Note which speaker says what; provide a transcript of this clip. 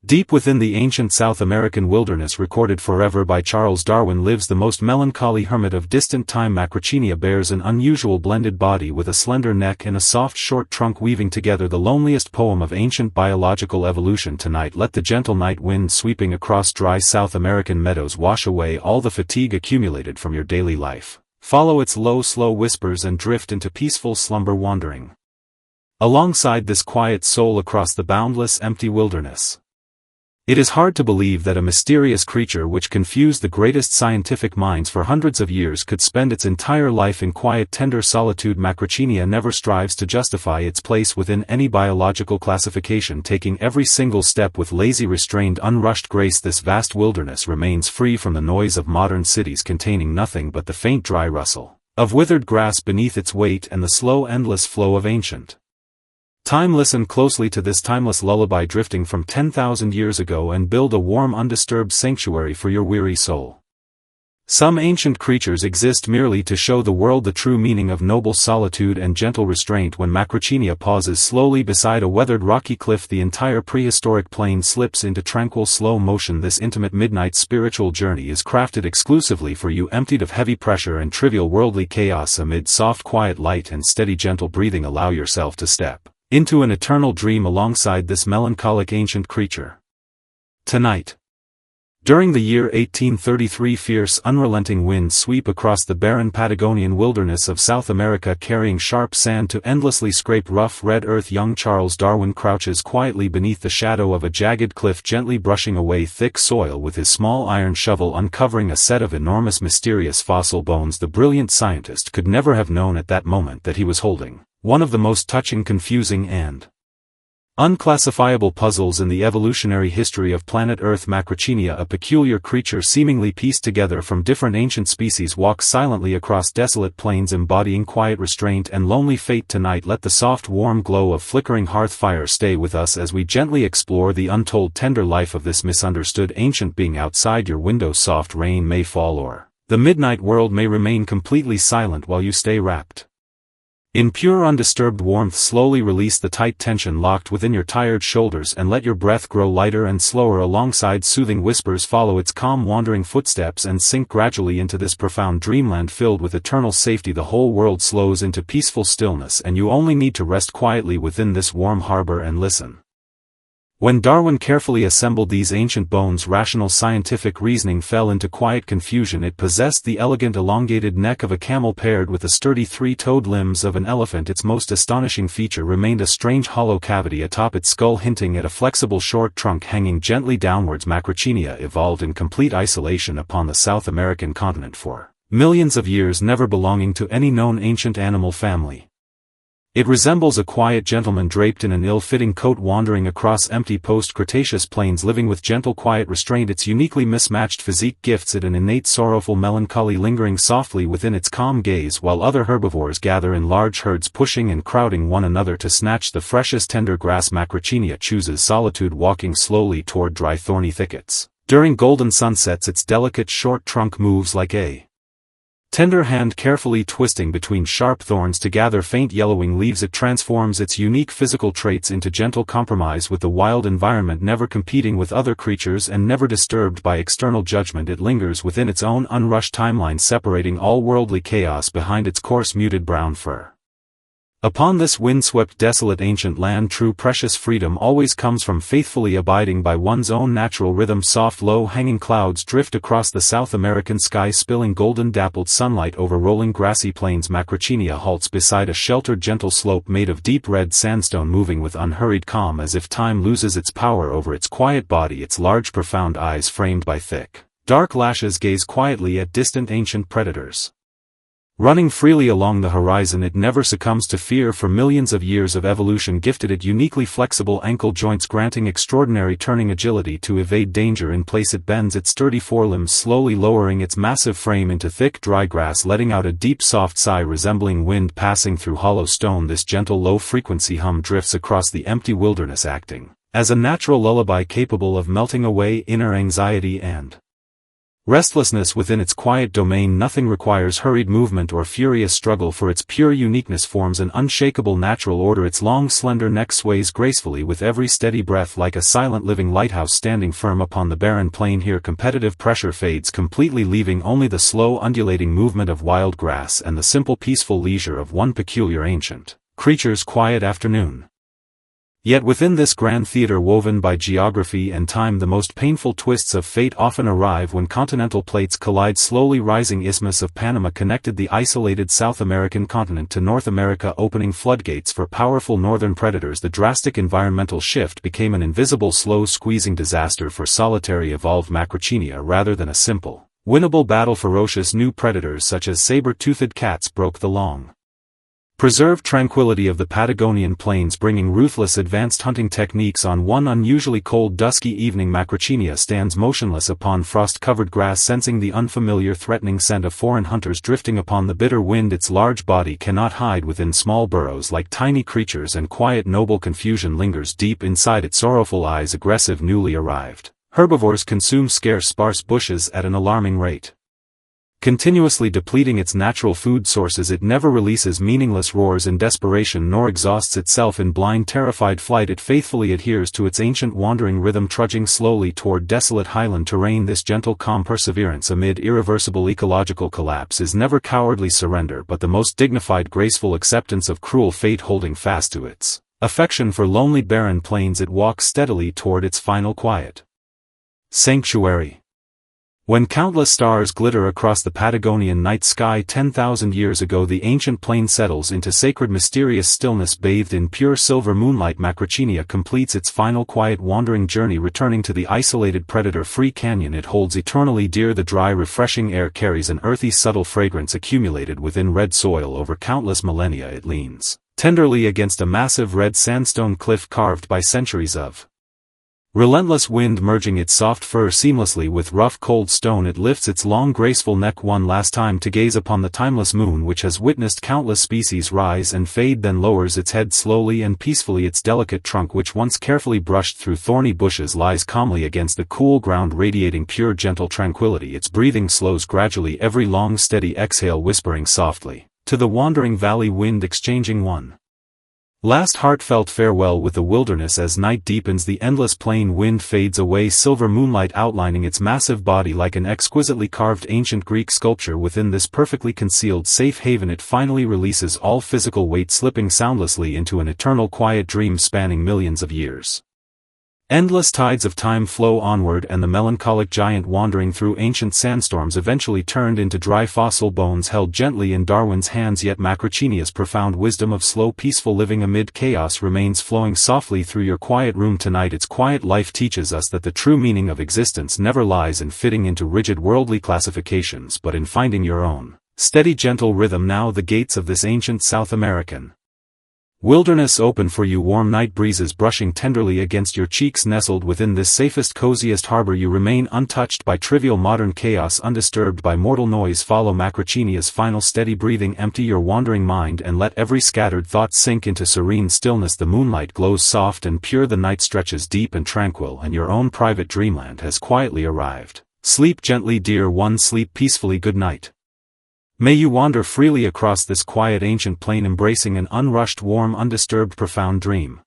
Speaker 1: Deep within the ancient South American wilderness recorded forever by Charles Darwin lives the most melancholy hermit of distant time. Macrauchenia bears an unusual blended body with a slender neck and a soft short trunk, weaving together the loneliest poem of ancient biological evolution. Tonight let the gentle night wind sweeping across dry South American meadows wash away all the fatigue accumulated from your daily life. Follow its low slow whispers and drift into peaceful slumber, wandering alongside this quiet soul across the boundless empty wilderness. It is hard to believe that a mysterious creature which confused the greatest scientific minds for hundreds of years could spend its entire life in quiet tender solitude. Macrauchenia never strives to justify its place within any biological classification, taking every single step with lazy restrained unrushed grace. This vast wilderness remains free from the noise of modern cities, containing nothing but the faint dry rustle of withered grass beneath its weight and the slow endless flow of ancient time. Listen closely to this timeless lullaby drifting from 10,000 years ago and build a warm undisturbed sanctuary for your weary soul. Some ancient creatures exist merely to show the world the true meaning of noble solitude and gentle restraint. When Macrauchenia pauses slowly beside a weathered rocky cliff, the entire prehistoric plain slips into tranquil slow motion. This intimate midnight spiritual journey is crafted exclusively for you, emptied of heavy pressure and trivial worldly chaos. Amid soft quiet light and steady gentle breathing, allow yourself to step into an eternal dream alongside this melancholic ancient creature. Tonight. During the year 1833, fierce unrelenting winds sweep across the barren Patagonian wilderness of South America, carrying sharp sand to endlessly scrape rough red earth. Young Charles Darwin crouches quietly beneath the shadow of a jagged cliff, gently brushing away thick soil with his small iron shovel, uncovering a set of enormous mysterious fossil bones. The brilliant scientist could never have known at that moment that he was holding one of the most touching, confusing, and unclassifiable puzzles in the evolutionary history of planet Earth. Macrauchenia, a peculiar creature seemingly pieced together from different ancient species, walks silently across desolate plains, embodying quiet restraint and lonely fate. Tonight let the soft warm glow of flickering hearth fire stay with us as we gently explore the untold tender life of this misunderstood ancient being. Outside your window soft rain may fall, or the midnight world may remain completely silent while you stay wrapped in pure undisturbed warmth. Slowly release the tight tension locked within your tired shoulders and let your breath grow lighter and slower alongside soothing whispers. Follow its calm wandering footsteps and sink gradually into this profound dreamland filled with eternal safety. The whole world slows into peaceful stillness and you only need to rest quietly within this warm harbor and listen. When Darwin carefully assembled these ancient bones, rational scientific reasoning fell into quiet confusion. It possessed the elegant elongated neck of a camel paired with the sturdy three-toed limbs of an elephant. Its most astonishing feature remained a strange hollow cavity atop its skull, hinting at a flexible short trunk hanging gently downwards. Macrauchenia evolved in complete isolation upon the South American continent for millions of years, never belonging to any known ancient animal family. It resembles a quiet gentleman draped in an ill-fitting coat, wandering across empty post-Cretaceous plains, living with gentle quiet restraint. Its uniquely mismatched physique gifts it an innate sorrowful melancholy lingering softly within its calm gaze, while other herbivores gather in large herds, pushing and crowding one another to snatch the freshest tender grass. Macrauchenia chooses solitude, walking slowly toward dry thorny thickets. During golden sunsets its delicate short trunk moves like a tender hand carefully twisting between sharp thorns to gather faint yellowing leaves. It transforms its unique physical traits into gentle compromise with the wild environment, never competing with other creatures and never disturbed by external judgment. It lingers within its own unrushed timeline, separating all worldly chaos behind its coarse muted brown fur. Upon this windswept desolate ancient land, true precious freedom always comes from faithfully abiding by one's own natural rhythm. Soft low-hanging clouds drift across the South American sky, spilling golden dappled sunlight over rolling grassy plains. Macrauchenia halts beside a sheltered gentle slope made of deep red sandstone, moving with unhurried calm as if time loses its power over its quiet body. Its large profound eyes framed by thick, dark lashes gaze quietly at distant ancient predators running freely along the horizon. It never succumbs to fear, for millions of years of evolution gifted it uniquely flexible ankle joints, granting extraordinary turning agility to evade danger in place. It bends its sturdy forelimbs, slowly lowering its massive frame into thick dry grass, letting out a deep soft sigh resembling wind passing through hollow stone. This gentle low-frequency hum drifts across the empty wilderness, acting as a natural lullaby capable of melting away inner anxiety and Restlessness within its quiet domain. Nothing requires hurried movement or furious struggle, for its pure uniqueness forms an unshakable natural order. Its long slender neck sways gracefully with every steady breath, like a silent living lighthouse standing firm upon the barren plain. Here competitive pressure fades completely, leaving only the slow undulating movement of wild grass and the simple peaceful leisure of one peculiar ancient creature's quiet afternoon. Yet within this grand theater woven by geography and time, the most painful twists of fate often arrive when continental plates collide. Slowly rising Isthmus of Panama connected the isolated South American continent to North America, opening floodgates for powerful northern predators. The drastic environmental shift became an invisible slow squeezing disaster for solitary evolved Macrauchenia rather than a simple, winnable battle. Ferocious new predators such as saber-toothed cats broke the long preserved tranquility of the Patagonian plains, bringing ruthless advanced hunting techniques. On one unusually cold dusky evening, Macrauchenia stands motionless upon frost-covered grass, sensing the unfamiliar threatening scent of foreign hunters drifting upon the bitter wind. Its large body cannot hide within small burrows like tiny creatures, and quiet noble confusion lingers deep inside its sorrowful eyes. Aggressive newly arrived herbivores consume scarce sparse bushes at an alarming rate, continuously depleting its natural food sources. It never releases meaningless roars in desperation, nor exhausts itself in blind terrified flight. It faithfully adheres to its ancient wandering rhythm, trudging slowly toward desolate highland terrain. This gentle calm perseverance amid irreversible ecological collapse is never cowardly surrender, but the most dignified graceful acceptance of cruel fate. Holding fast to its affection for lonely barren plains, it walks steadily toward its final quiet sanctuary. When countless stars glitter across the Patagonian night sky 10,000 years ago, the ancient plain settles into sacred mysterious stillness. Bathed in pure silver moonlight, Macrauchenia completes its final quiet wandering journey, returning to the isolated predator-free canyon it holds eternally dear. The dry refreshing air carries an earthy subtle fragrance accumulated within red soil over countless millennia. It leans tenderly against a massive red sandstone cliff carved by centuries of relentless wind, merging its soft fur seamlessly with rough cold stone. It lifts its long graceful neck one last time to gaze upon the timeless moon which has witnessed countless species rise and fade, then lowers its head slowly and peacefully. Its delicate trunk, which once carefully brushed through thorny bushes, lies calmly against the cool ground, radiating pure gentle tranquility. Its breathing slows gradually, every long steady exhale whispering softly to the wandering valley wind, exchanging one last heartfelt farewell with the wilderness. As night deepens, the endless plain wind fades away, silver moonlight outlining its massive body like an exquisitely carved ancient Greek sculpture. Within this perfectly concealed safe haven, it finally releases all physical weight, slipping soundlessly into an eternal quiet dream spanning millions of years. Endless tides of time flow onward, and the melancholic giant, wandering through ancient sandstorms, eventually turned into dry fossil bones held gently in Darwin's hands. Yet Macrauchenia's profound wisdom of slow peaceful living amid chaos remains flowing softly through your quiet room tonight. Its quiet life teaches us that the true meaning of existence never lies in fitting into rigid worldly classifications, but in finding your own steady gentle rhythm. Now the gates of this ancient South American wilderness open for you, warm night breezes brushing tenderly against your cheeks. Nestled within this safest coziest harbor, you remain untouched by trivial modern chaos, undisturbed by mortal noise. Follow Macrauchenia's final steady breathing, empty your wandering mind and let every scattered thought sink into serene stillness. The moonlight glows soft and pure, the night stretches deep and tranquil, and your own private dreamland has quietly arrived. Sleep gently, dear one, sleep peacefully. Good night. May you wander freely across this quiet ancient plain, embracing an unrushed, warm, undisturbed, profound dream.